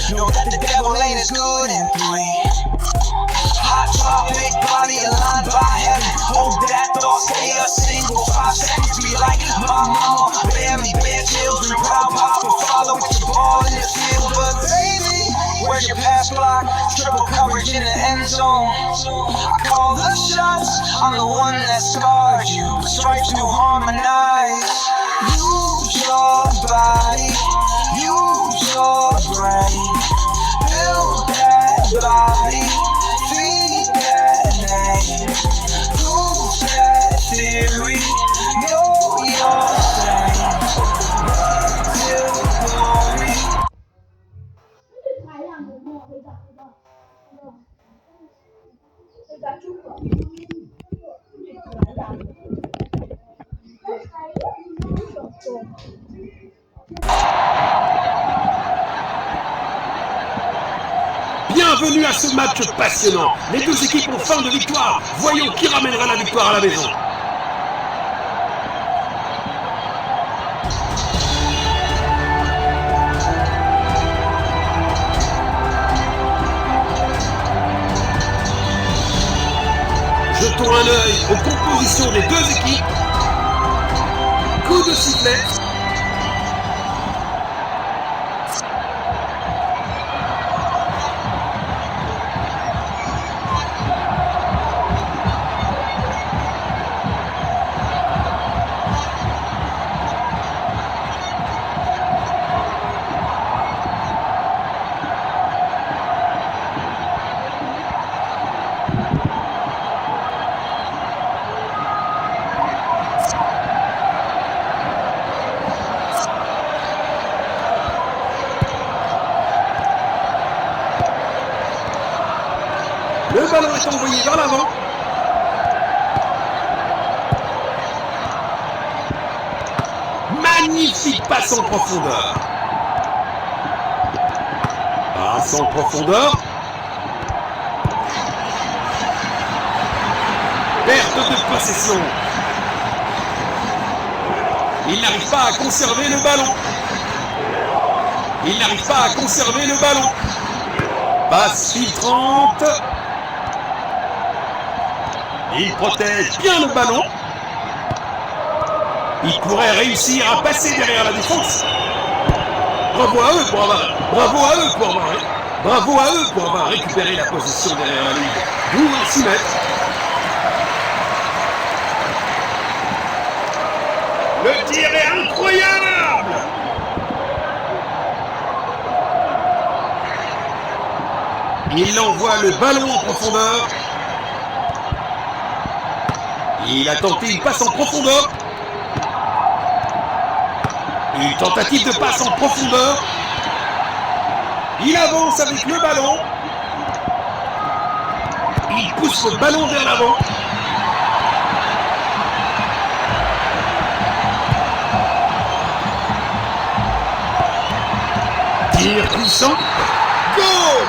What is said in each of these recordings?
Know that the devil ain't as good in 3. Hot topic, body aligned by heaven. Hold that thought, stay a single 5 seconds. Be like my mama, barely bear children. Proud papa, father with the ball in the field. But baby, where's your pass block? Triple coverage in the end zone. I call the shots, I'm the one that scarred you. Stripes to harmonize. Use your body, use your brain. Build that body, feed that name. Prove that theory, know your thing. Till glory. 排量的墨会长一个那个中国Bienvenue à ce match passionnant. Les deux équipes ont faim de victoire. Voyons qui ramènera la victoire à la maison. Jetons un œil aux compositions des deux équipes. Coup de sifflet. Le ballon est envoyé vers l'avant. Magnifique passe en profondeur. Passe en profondeur. Perte de possession. Il n'arrive pas à conserver le ballon. Il n'arrive pas à conserver le ballon. Passe filtrante. Il protège bien le ballon. Il pourrait réussir à passer derrière la défense. Bravo à eux pour avoir récupéré la position derrière la ligne. D'où un 6 mètres. Le tir est incroyable. Il envoie le ballon en profondeur. Il a tenté une passe en profondeur. Une tentative de passe en profondeur. Il avance avec le ballon. Il pousse le ballon vers l'avant. Tir puissant. Goal!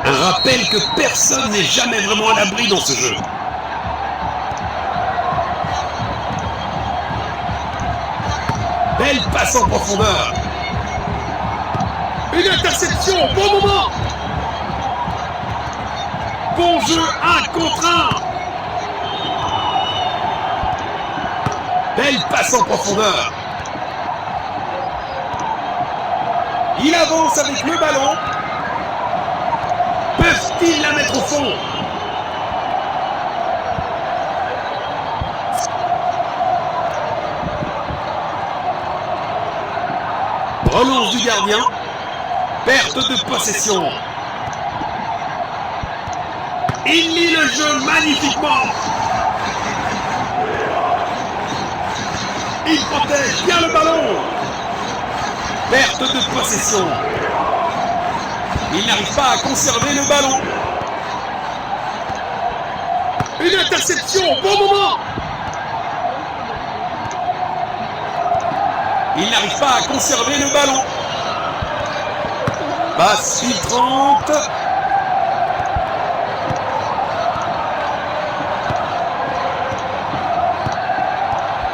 Rappelle que personne n'est jamais vraiment à l'abri dans ce jeu. Belle passe en profondeur. Une interception au bon moment. Bon jeu 1 contre 1. Belle passe en profondeur. Il avance avec le ballon. Peuvent-ils la mettre au fond? Relance du gardien. Perte de possession. Il lit le jeu magnifiquement. Il protège bien le ballon. Perte de possession. Il n'arrive pas à conserver le ballon. Une interception au bon moment. Il n'arrive pas à conserver le ballon. Passe filtrante.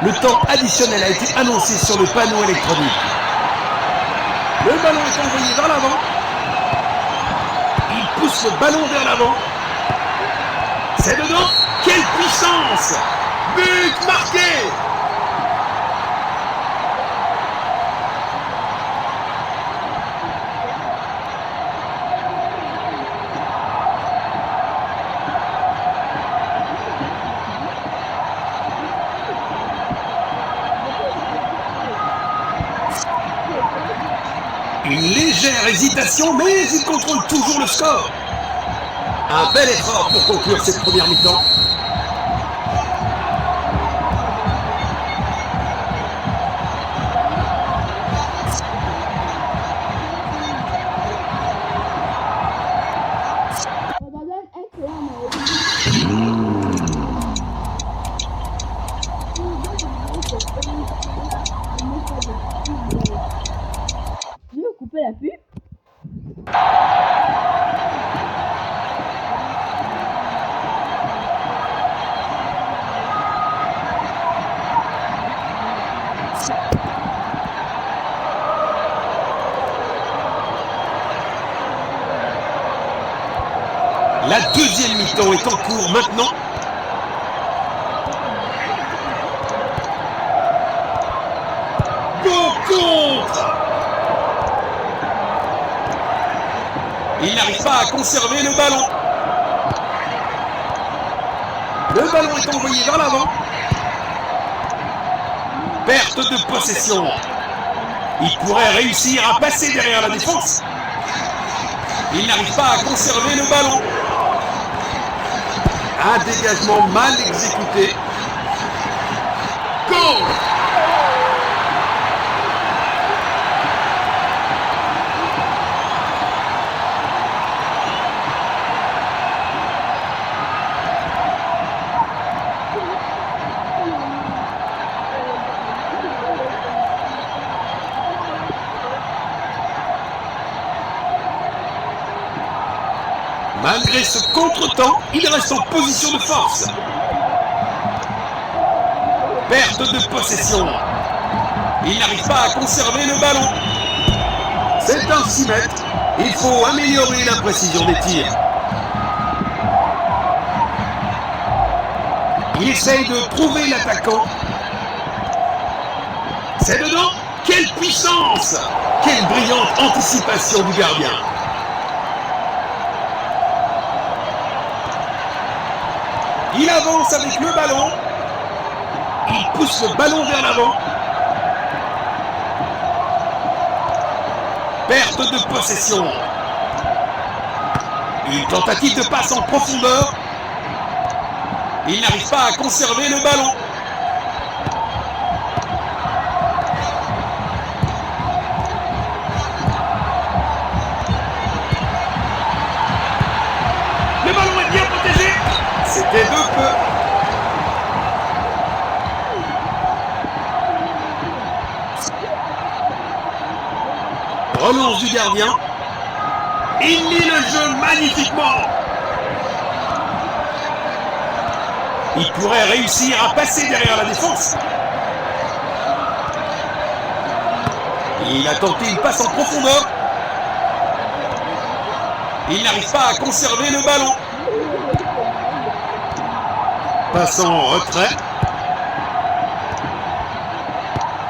Le temps additionnel a été annoncé sur le panneau électronique. Le ballon est envoyé vers l'avant. Il pousse le ballon vers l'avant. C'est dedans. Quelle puissance! But marqué! Une légère hésitation, mais il contrôle toujours le score. Un bel effort pour conclure cette première mi-temps. Neden ekleyemeyiz? Je vais couper la pub. La deuxième mi-temps est en cours maintenant. Go contre! Il n'arrive pas à conserver le ballon. Le ballon est envoyé vers l'avant. Perte de possession. Il pourrait réussir à passer derrière la défense. Il n'arrive pas à conserver le ballon. Un dégagement mal exécuté. Goal! Malgré ce contretemps, il reste en position de force. Perte de possession. Il n'arrive pas à conserver le ballon. C'est un 6 mètres. Il faut améliorer la précision des tirs. Il essaye de trouver l'attaquant. C'est dedans. Quelle puissance! Quelle brillante anticipation du gardien. Il avance avec le ballon. Il pousse le ballon vers l'avant. Perte de possession. Une tentative de passe en profondeur. Il n'arrive pas à conserver le ballon. Le ballon est bien protégé. C'était de peu. Relance du gardien. Il lit le jeu magnifiquement. Il pourrait réussir à passer derrière la défense. Il a tenté une passe en profondeur. Il n'arrive pas à conserver le ballon. Passe en retrait.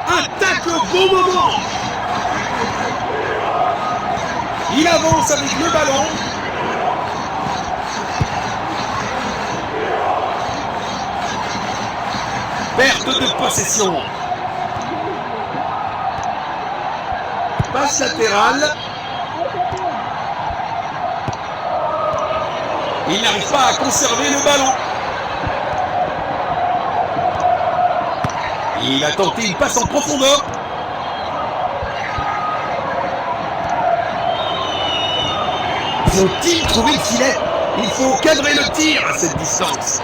Attaque au bon moment. Il avance avec le ballon. Perte de possession. Passe latérale. Il n'arrive pas à conserver le ballon. Il a tenté une passe en profondeur. Faut-il trouver le filet? Il faut cadrer le tir à cette distance.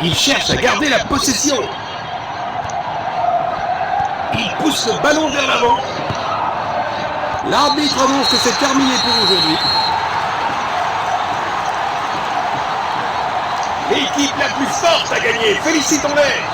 Il cherche à garder la possession. Il pousse le ballon vers l'avant. L'arbitre annonce que c'est terminé pour aujourd'hui. L'équipe la plus forte a gagné. Félicitons-les.